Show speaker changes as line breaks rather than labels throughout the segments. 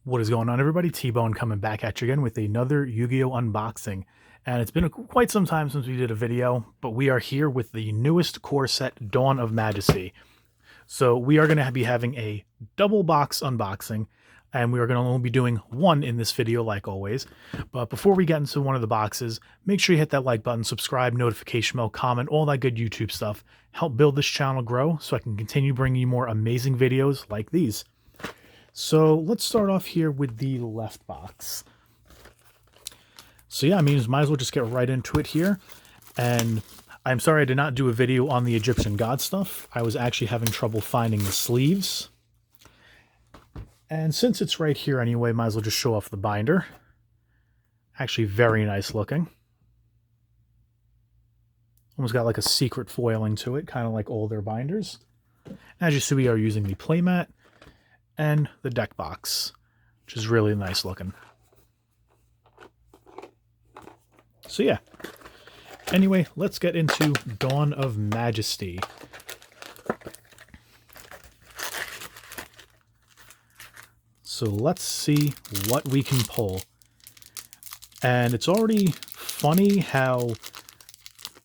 What is going on, everybody? T-Bone coming back at you again with another Yu-Gi-Oh! Unboxing. And it's been quite some time since we did a video, but we are here with the newest core set, Dawn of Majesty. So we are going to be having a double box unboxing, and we are going to only be doing one in this video like always. But before we get into one of the boxes, make sure you hit that like button, subscribe, notification bell, comment, all that good YouTube stuff. Help build this channel grow so I can continue bringing you more amazing videos like these. So let's start off here with the left box. So yeah, I mean, might as well just get right into it here. And I'm sorry I did not do a video on the Egyptian god stuff. I was actually having trouble finding the sleeves. And since it's right here anyway, might as well just show off the binder. Actually very nice looking. Almost got like a secret foiling to it, kind of like all their binders. As you see, we are using the playmat and the deck box, which is really nice looking. So yeah. Anyway, let's get into Dawn of Majesty. So let's see what we can pull. And it's already funny how,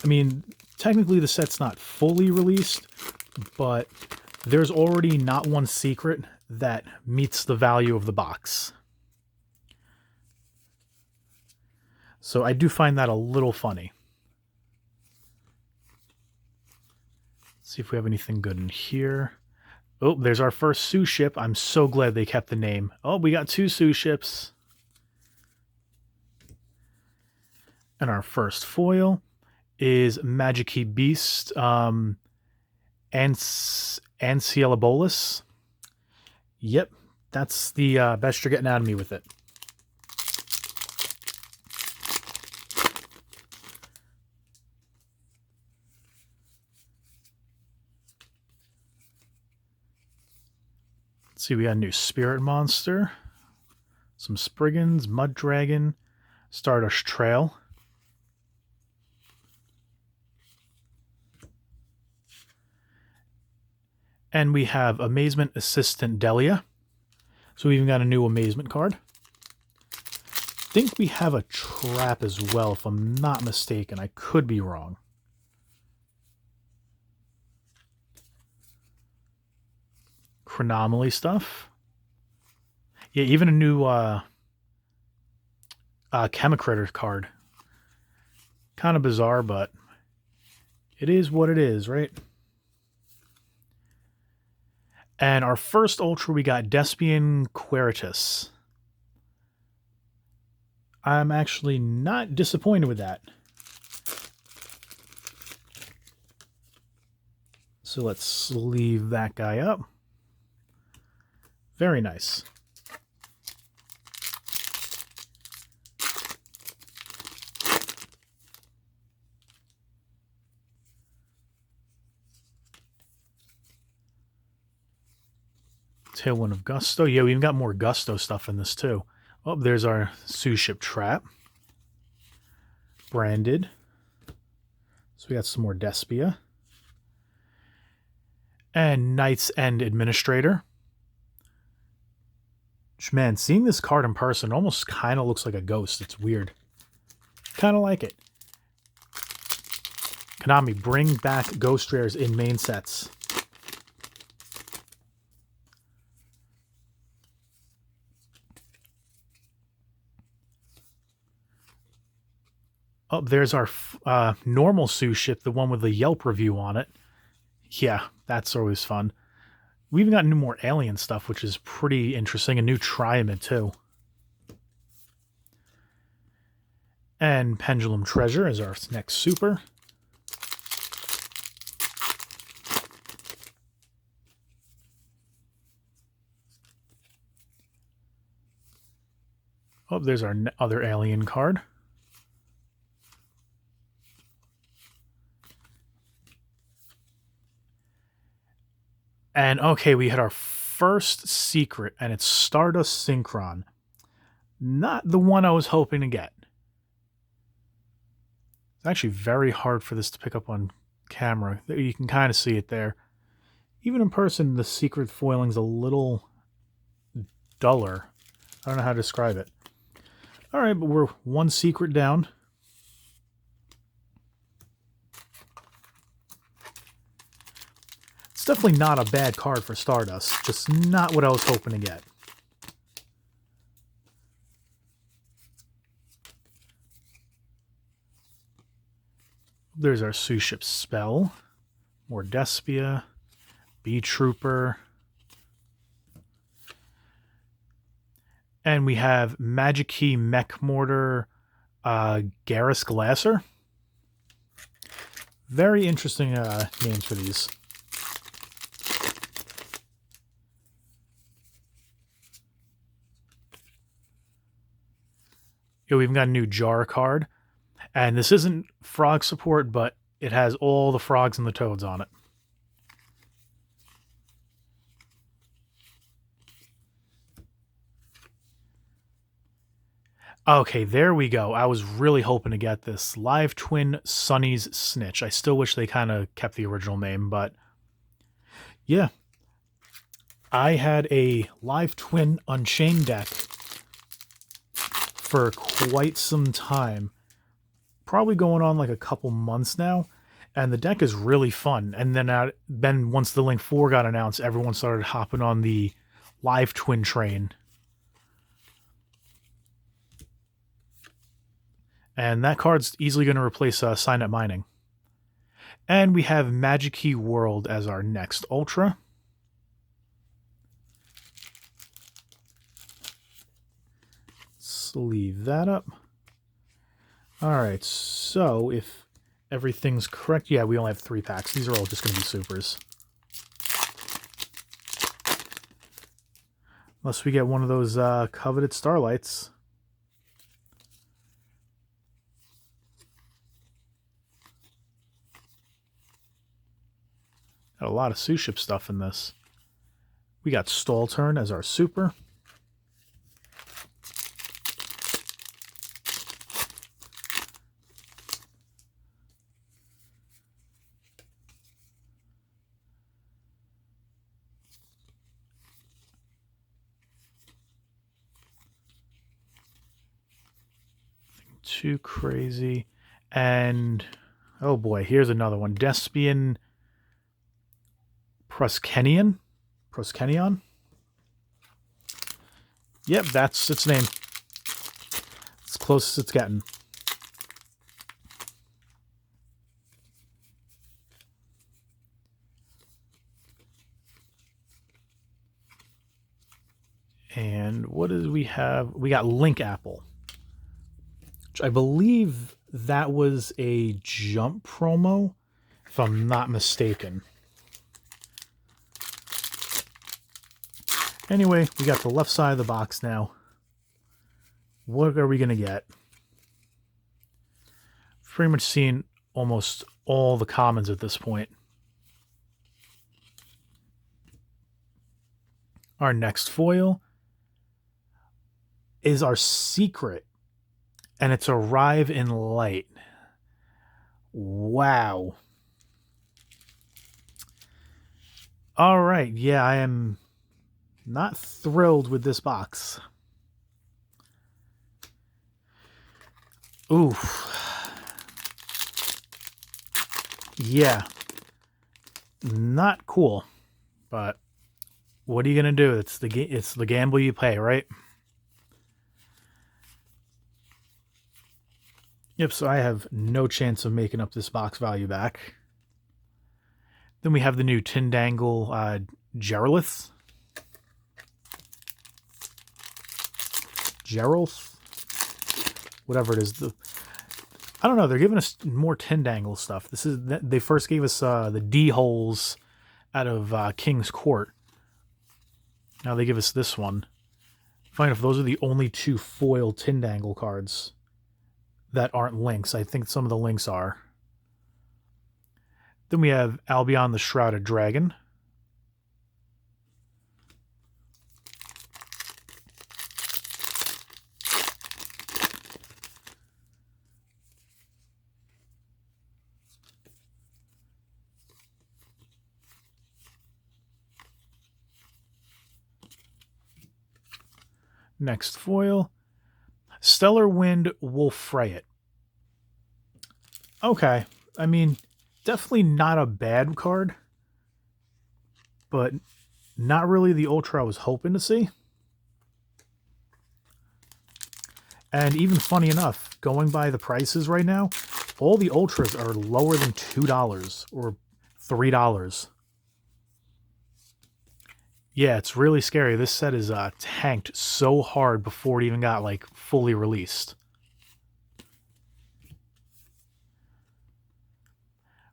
I mean, technically the set's not fully released, but there's already not one secret that meets the value of the box. So I do find that a little funny. Let's see if we have anything good in here. Oh, there's our first Sioux ship. I'm so glad they kept the name. Oh, we got two Sioux ships. And our first foil is Magic Beast Ancielabolus. Yep, that's the best you're getting out of me with it. Let's see, we got a new Spirit Monster, some Spriggans, Mud Dragon, Stardust Trail. And we have Amazement Assistant Delia. So we even got a new Amazement card. I think we have a trap as well, if I'm not mistaken. I could be wrong. Chronomaly stuff. Yeah, even a new Chemicritter card. Kind of bizarre, but it is what it is, right? And our first Ultra, we got Despian Queritus. I'm actually not disappointed with that. So let's leave that guy up. Very nice. Tailwind of Gusto. Yeah, we even got more Gusto stuff in this too. Oh, there's our Sioux ship trap. Branded. So we got some more Despia. And Knight's End Administrator. Which, man, seeing this card in person almost kind of looks like a ghost. It's weird. Kind of like it. Konami, bring back ghost rares in main sets. Oh, there's our normal Sioux ship, the one with the Yelp review on it. Yeah, that's always fun. We even got new more alien stuff, which is pretty interesting. A new Triamid, too. And Pendulum Treasure is our next super. Oh, there's our other alien card. And okay, we had our first secret, and it's Stardust Synchron. Not the one I was hoping to get. It's actually very hard for this to pick up on camera. You can kind of see it there. Even in person, the secret foiling's a little duller. I don't know how to describe it. All right, but we're one secret down. It's definitely not a bad card for Stardust, just not what I was hoping to get. There's our Sous Ship Spell. More Despia. B-Trooper. And we have Majesty Mech Mortar Garrus Glasser. Very interesting names for these. We even got a new Jar card. And this isn't frog support, but it has all the frogs and the toads on it. Okay, there we go. I was really hoping to get this. Live Twin Sunny's Snitch. I still wish they kind of kept the original name, but yeah. I had a Live Twin Unchained deck for quite some time. Probably going on like a couple months now. And the deck is really fun. And then once the Link 4 got announced, everyone started hopping on the Live Twin train. And that card's easily going to replace Sign Up Mining. And we have Magic Key World as our next Ultra. Sleeve that up. Alright, so if everything's correct, yeah, we only have 3 packs. These are all just going to be supers. Unless we get one of those coveted Starlights. Got a lot of Sous Ship stuff in this. We got Stall Turn as our super. Too crazy. And oh boy, here's another one. Despian Proskenion? Yep, that's its name. It's close as it's getting. And what did we have? We got Link Apple. Which I believe that was a Jump promo, if I'm not mistaken. Anyway, we got the left side of the box now. What are we going to get? Pretty much seen almost all the commons at this point. Our next foil is our secret, and it's Arrive in Light. Wow. All right, yeah, I am not thrilled with this box. Oof. Yeah. Not cool. But what are you gonna do? It's the gamble you pay, right? Yep, so I have no chance of making up this box value back. Then we have the new Tindangle Geralith. Whatever it is. I don't know, they're giving us more Tindangle stuff. They first gave us the D-holes out of King's Court. Now they give us this one. Fine, if those are the only 2 foil Tindangle cards that aren't links. I think some of the links are. Then we have Albion the Shrouded Dragon. Next foil, Stellar Wind Wolfrayet. Okay, I mean, definitely not a bad card, but not really the ultra I was hoping to see. And even funny enough, going by the prices right now, all the ultras are lower than $2 or $3. Yeah, it's really scary. This set is tanked so hard before it even got like fully released.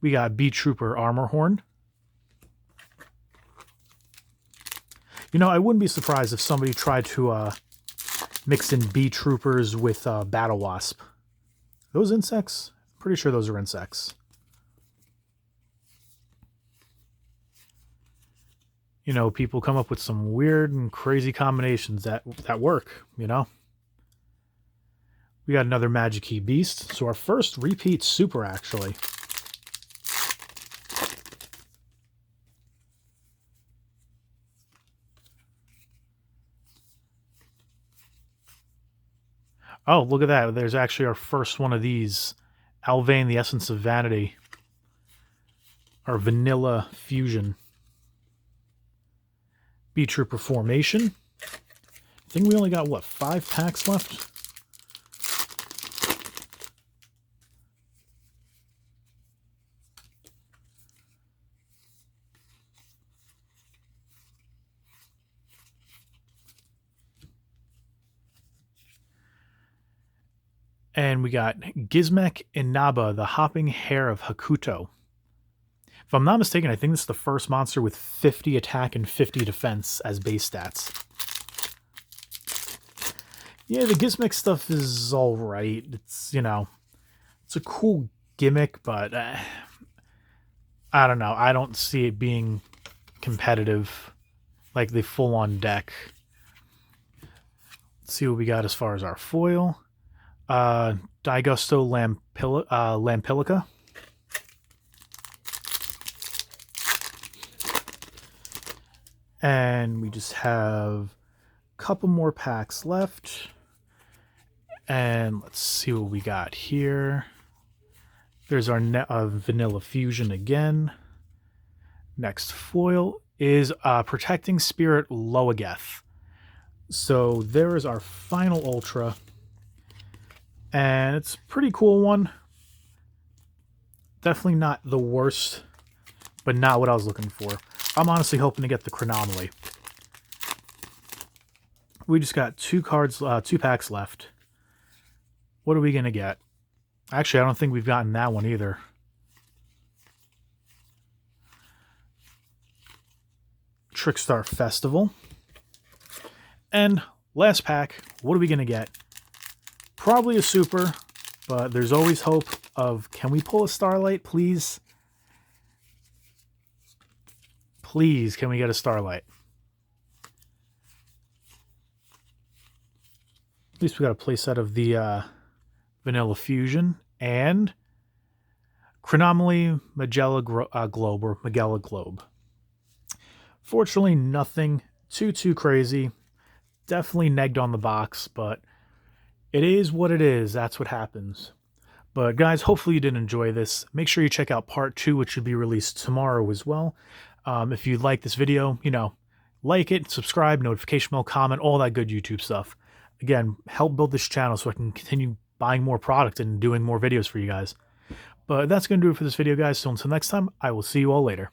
We got Bee Trooper Armor Horn. You know, I wouldn't be surprised if somebody tried to mix in Bee Troopers with Battle Wasp. Those insects? Pretty sure those are insects. You know, people come up with some weird and crazy combinations that work, you know? We got another Magic Key Beast. So our first repeat super, actually. Oh, look at that. There's actually our first one of these. Alvain, the Essence of Vanity. Our Vanilla Fusion. Bee Trooper Formation. I think we only got, what, 5 packs left? And we got Gizmek Inaba, the Hopping Hare of Hakuto. If I'm not mistaken, I think this is the first monster with 50 attack and 50 defense as base stats. Yeah, the Gizmek stuff is alright. It's, you know, it's a cool gimmick, but I don't know. I don't see it being competitive like the full-on deck. Let's see what we got as far as our foil. Digusto Lampilica. And we just have a couple more packs left. And let's see what we got here. There's our Vanilla Fusion again. Next foil is Protecting Spirit Loageth. So there is our final Ultra. And it's a pretty cool one. Definitely not the worst, but not what I was looking for. I'm honestly hoping to get the Chronomaly. We just got 2 cards, 2 packs left. What are we going to get? Actually, I don't think we've gotten that one either. Trickstar Festival. And last pack, what are we going to get? Probably a super, but there's always hope of, can we pull a Starlight, please? Please, can we get a Starlight? At least we got a playset of the Vanilla Fusion and Chronomaly Magella Globe or Magella Globe. Fortunately, nothing too crazy. Definitely negged on the box, but it is what it is. That's what happens. But guys, hopefully you did enjoy this. Make sure you check out part 2, which should be released tomorrow as well. If you like this video, you know, like it, subscribe, notification bell, comment, all that good YouTube stuff. Again, help build this channel so I can continue buying more product and doing more videos for you guys. But that's going to do it for this video, guys. So until next time, I will see you all later.